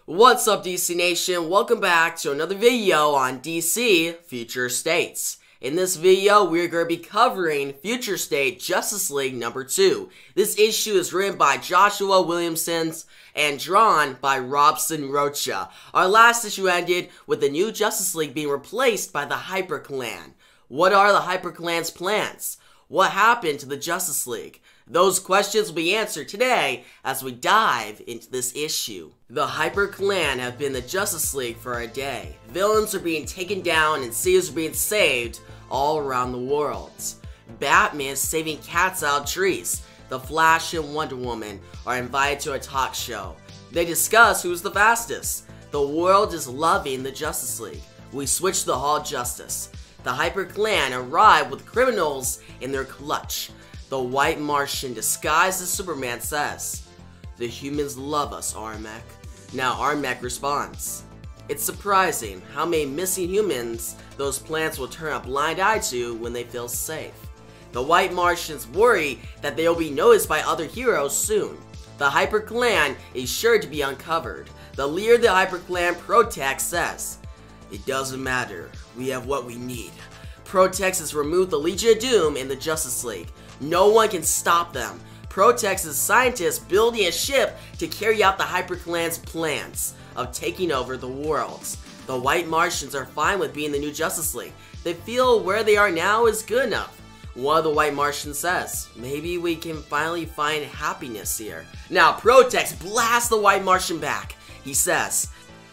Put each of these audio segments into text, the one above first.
What's up, DC Nation? Welcome back to another video on DC Future States. In this video, we're going to be covering Future State Justice League number 2. This issue is written by Joshua Williamson and drawn by Robson Rocha. Our last issue ended with the new Justice League being replaced by the Hyperclan. What are the Hyperclan's plans? What happened to the Justice League? Those questions will be answered today as we dive into this issue. The Hyperclan have been the Justice League for a day. Villains are being taken down and cities are being saved all around the world. Batman is saving cats out of trees. The Flash and Wonder Woman are invited to a talk show. They discuss who's the fastest. The world is loving the Justice League. We switch to the Hall of Justice. The Hyperclan arrive with criminals in their clutch. The White Martian, disguised as Superman, says, "The humans love us, Armek." Now Armek responds, "It's surprising how many missing humans those plants will turn a blind eye to when they feel safe." The White Martians worry that they will be noticed by other heroes soon. The Hyperclan is sure to be uncovered. The leader of the Hyperclan, Protex, says, "It doesn't matter. We have what we need." Protex has removed the Legion of Doom in the Justice League. No one can stop them. Protex is scientists building a ship to carry out the Hyperclan's plans of taking over the world. The White Martians are fine with being the new Justice League. They feel where they are now is good enough. One of the White Martians says, "Maybe we can finally find happiness here." Now Protex blasts the White Martian back. He says,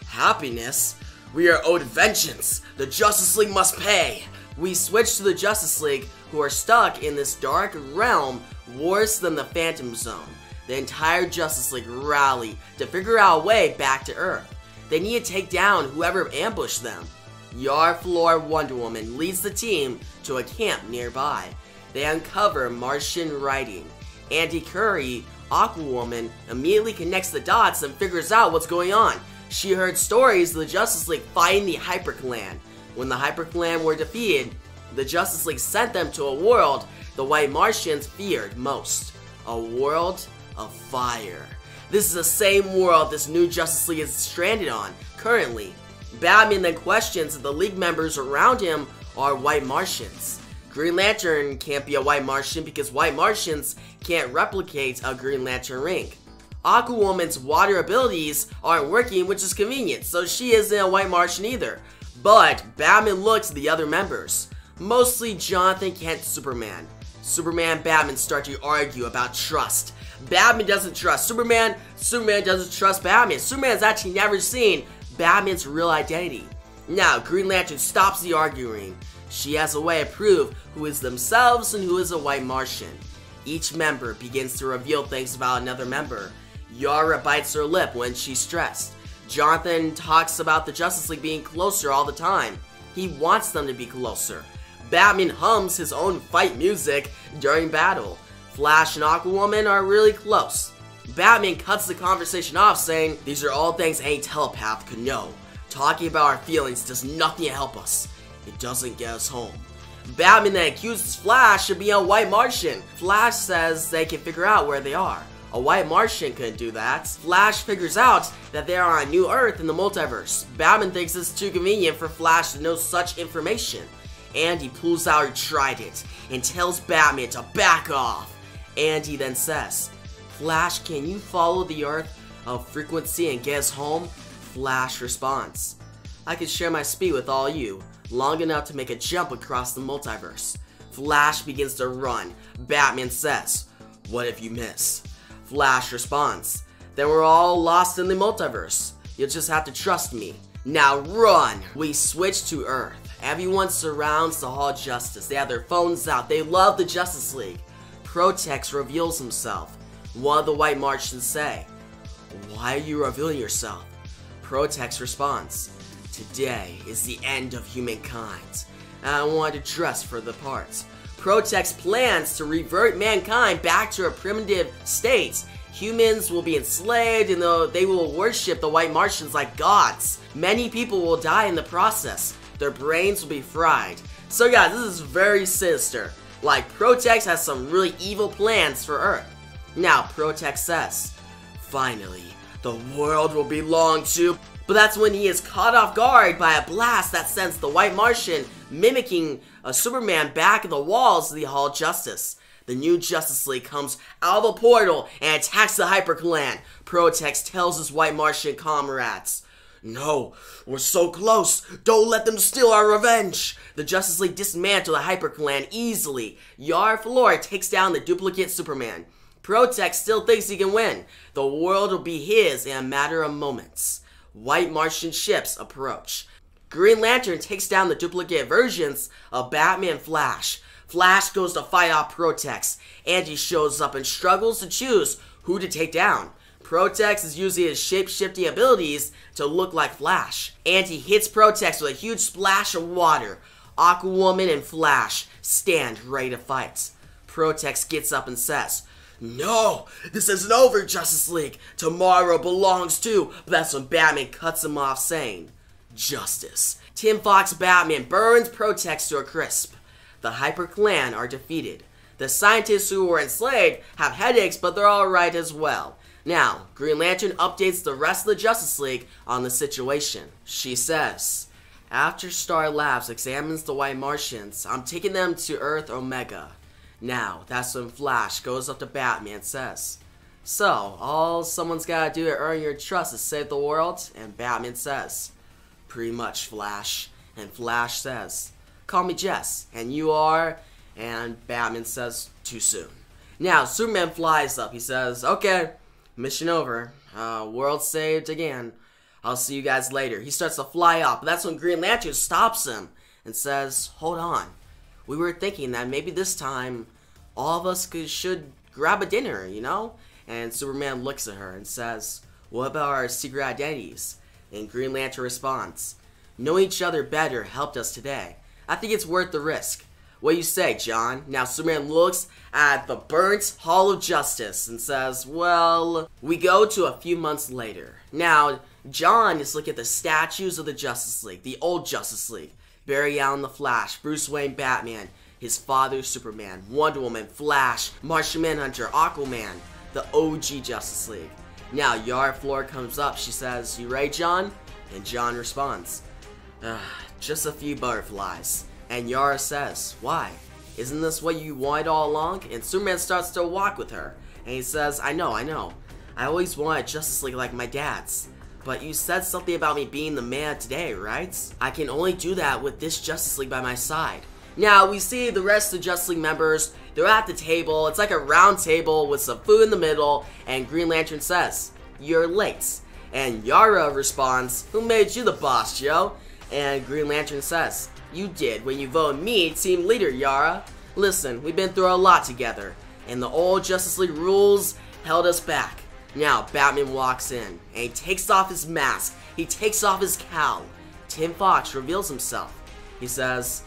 "Happiness? We are owed vengeance. The Justice League must pay." We switch to the Justice League, who are stuck in this dark realm worse than the Phantom Zone. The entire Justice League rally to figure out a way back to Earth. They need to take down whoever ambushed them. Yar Floor Wonder Woman leads the team to a camp nearby. They uncover Martian writing. Andy Curry, Aquawoman, immediately connects the dots and figures out what's going on. She heard stories of the Justice League fighting the Hyperclan. When the Hyperclan were defeated, the Justice League sent them to a world the White Martians feared most. A world of fire. This is the same world this new Justice League is stranded on, currently. Batman then questions if the League members around him are White Martians. Green Lantern can't be a White Martian because White Martians can't replicate a Green Lantern ring. Aquawoman's water abilities aren't working, which is convenient, so she isn't a White Martian either. But Batman looks at the other members. Mostly Jonathan, Kent, Superman. Superman and Batman start to argue about trust. Batman doesn't trust Superman. Superman doesn't trust Batman. Superman's actually never seen Batman's real identity. Now, Green Lantern stops the arguing. She has a way to prove who is themselves and who is a White Martian. Each member begins to reveal things about another member. Yara bites her lip when she's stressed. Jonathan talks about the Justice League being closer all the time. He wants them to be closer. Batman hums his own fight music during battle. Flash and Aquawoman are really close. Batman cuts the conversation off, saying, "These are all things any telepath could know. Talking about our feelings does nothing to help us. It doesn't get us home." Batman then accuses Flash of being a White Martian. Flash says they can figure out where they are. A White Martian couldn't do that. Flash figures out that they are on a new Earth in the multiverse. Batman thinks it's too convenient for Flash to know such information. Andy pulls out her trident and tells Batman to back off. Andy then says, "Flash, can you follow the Earth of frequency and get us home?" Flash responds, "I can share my speed with all you, long enough to make a jump across the multiverse." Flash begins to run. Batman says, "What if you miss?" Flash responds, "Then we're all lost in the multiverse. You'll just have to trust me. Now run!" We switch to Earth. Everyone surrounds the Hall of Justice. They have their phones out. They love the Justice League. Protex reveals himself. One of the White Martians say, "Why are you revealing yourself?" Protex responds, "Today is the end of humankind. I wanted to dress for the part." Protex plans to revert mankind back to a primitive state. Humans will be enslaved and they will worship the White Martians like gods. Many people will die in the process. Their brains will be fried. So guys, this is very sinister. Like, Protex has some really evil plans for Earth. Now, Protex says, "Finally, the world will belong to. But that's when he is caught off guard by a blast that sends the White Martian mimicking a Superman back in the walls of the Hall of Justice. The new Justice League comes out of a portal and attacks the Hyperclan. Protex tells his White Martian comrades, "No, we're so close. Don't let them steal our revenge." The Justice League dismantle the Hyperclan easily. Yara Flor takes down the duplicate Superman. Protex still thinks he can win. The world will be his in a matter of moments. White Martian ships approach. Green Lantern takes down the duplicate versions of Batman and Flash. Flash goes to fight off Protex. Andy shows up and struggles to choose who to take down. Protex is using his shape-shifting abilities to look like Flash. Andy hits Protex with a huge splash of water. Aquawoman and Flash stand ready to fight. Protex gets up and says, "No, this isn't over, Justice League. Tomorrow belongs to..." But that's when Batman cuts him off saying, "Justice." Tim Fox Batman burns Protex to a crisp. The Hyperclan are defeated. The scientists who were enslaved have headaches, but they're alright as well. Now, Green Lantern updates the rest of the Justice League on the situation. She says, "After Star Labs examines the White Martians, I'm taking them to Earth Omega." Now, that's when Flash goes up to Batman and says, "So, all someone's gotta do to earn your trust is save the world?" And Batman says, "Pretty much, Flash." And Flash says, "Call me Jess." "And you are?" And Batman says, "Too soon." Now, Superman flies up. He says, "Okay, mission over. World saved again. I'll see you guys later." He starts to fly up, but that's when Green Lantern stops him and says, "Hold on. We were thinking that maybe this time all of us should grab a dinner, you know?" And Superman looks at her and says, "What about our secret identities?" And Green Lantern responds, "Knowing each other better helped us today. I think it's worth the risk. What do you say, John?" Now Superman looks at the burnt Hall of Justice and says, "Well..." We go to a few months later. Now, John is looking at the statues of the Justice League, the old Justice League. Barry Allen the Flash, Bruce Wayne Batman, his father Superman, Wonder Woman, Flash, Martian Manhunter, Aquaman, the OG Justice League. Now Yara Flor comes up. She says, "You ready, John?" And John responds, "Just a few butterflies." And Yara says, "Why? Isn't this what you wanted all along?" And Superman starts to walk with her. And he says, I know. I always wanted a Justice League like my dad's. But you said something about me being the man today, right? I can only do that with this Justice League by my side." Now, we see the rest of the Justice League members. They're at the table. It's like a round table with some food in the middle. And Green Lantern says, "You're late." And Yara responds, "Who made you the boss, Joe?" And Green Lantern says, "You did when you voted me team leader, Yara. Listen, we've been through a lot together. And the old Justice League rules held us back." Now, Batman walks in, and he takes off his mask. He takes off his cowl. Tim Fox reveals himself. He says,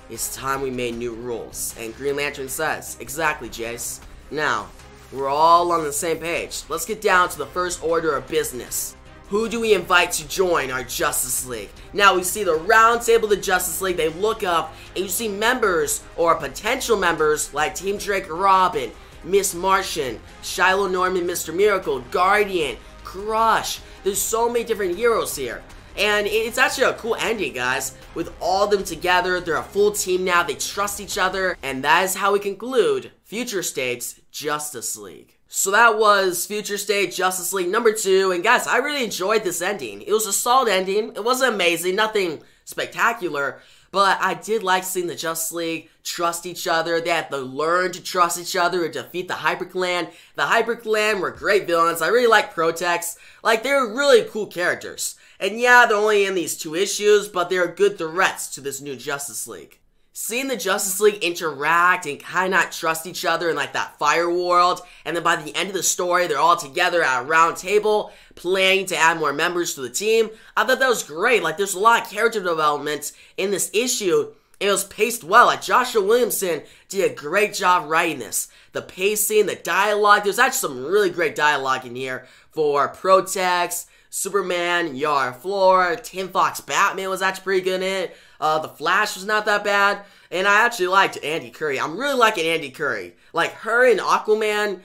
"It's time we made new rules." And Green Lantern says, "Exactly, Jace. Now, we're all on the same page. Let's get down to the first order of business. Who do we invite to join our Justice League?" Now, we see the round table of the Justice League. They look up, and you see members, or potential members, like Team Drake Robin, Miss Martian, Shiloh Norman, Mr. Miracle, Guardian, Crush. There's so many different heroes here. And it's actually a cool ending, guys. With all of them together, they're a full team now. They trust each other. And that is how we conclude Future State's Justice League. So that was Future State Justice League number 2. And guys, I really enjoyed this ending. It was a solid ending. It wasn't amazing. Nothing spectacular. But I did like seeing the Justice League trust each other. They had to learn to trust each other and defeat the Hyperclan. The Hyperclan were great villains. I really like Protex. Like, they're really cool characters. And yeah, they're only in these 2 issues, but they're good threats to this new Justice League. Seeing the Justice League interact and kind of not trust each other in like that fire world, and then by the end of the story, they're all together at a round table, planning to add more members to the team. I thought that was great. Like, there's a lot of character development in this issue. It was paced well. Like, Joshua Williamson did a great job writing this. The pacing, the dialogue, there's actually some really great dialogue in here for Protex, Superman, Yara Flora, Tim Fox Batman was actually pretty good in it. The Flash was not that bad. And I actually liked Andy Curry. I'm really liking Andy Curry. Like her in Aquaman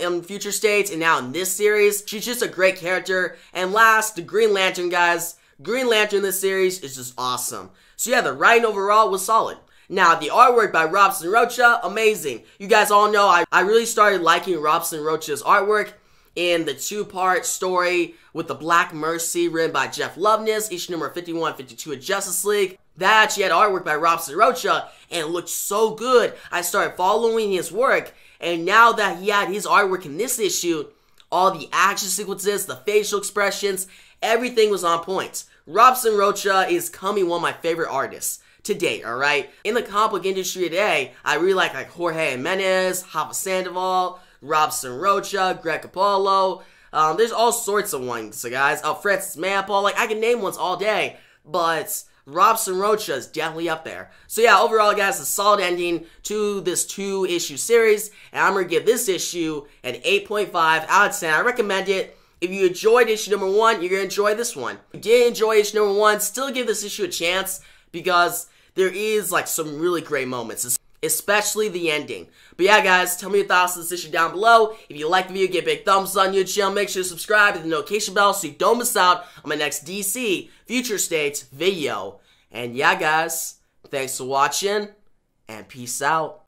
in Future States and now in this series. She's just a great character. And last, the Green Lantern, guys. Green Lantern in this series is just awesome. So yeah, the writing overall was solid. Now, the artwork by Robson Rocha, amazing. You guys all know I really started liking Robson Rocha's artwork in the two-part story with the Black Mercy written by Jeff Loveness, issue number 51 52 of Justice League. That actually had artwork by Robson Rocha, and it looked so good. I started following his work, and now that he had his artwork in this issue, all the action sequences, the facial expressions, everything was on point. Robson Rocha is becoming one of my favorite artists to date, alright? In the comic book industry today, I really like Jorge Jimenez, Rafa Sandoval, Robson Rocha, Greg Capullo. There's all sorts of ones, so guys. Francis Manapul, like I can name ones all day, but Robson Rocha is definitely up there. So yeah, overall, guys, a solid ending to this 2-issue series, and I'm gonna give this issue an 8.5 out of 10. I recommend it. If you enjoyed issue number 1, you're gonna enjoy this one. If you did enjoy issue number 1, still give this issue a chance because there is like some really great moments, especially the ending. But yeah, guys, tell me your thoughts on this issue down below. If you like the video, give a big thumbs up on YouTube. Make sure to subscribe to the notification bell so you don't miss out on my next DC Future States video. And yeah, guys, thanks for watching, and peace out.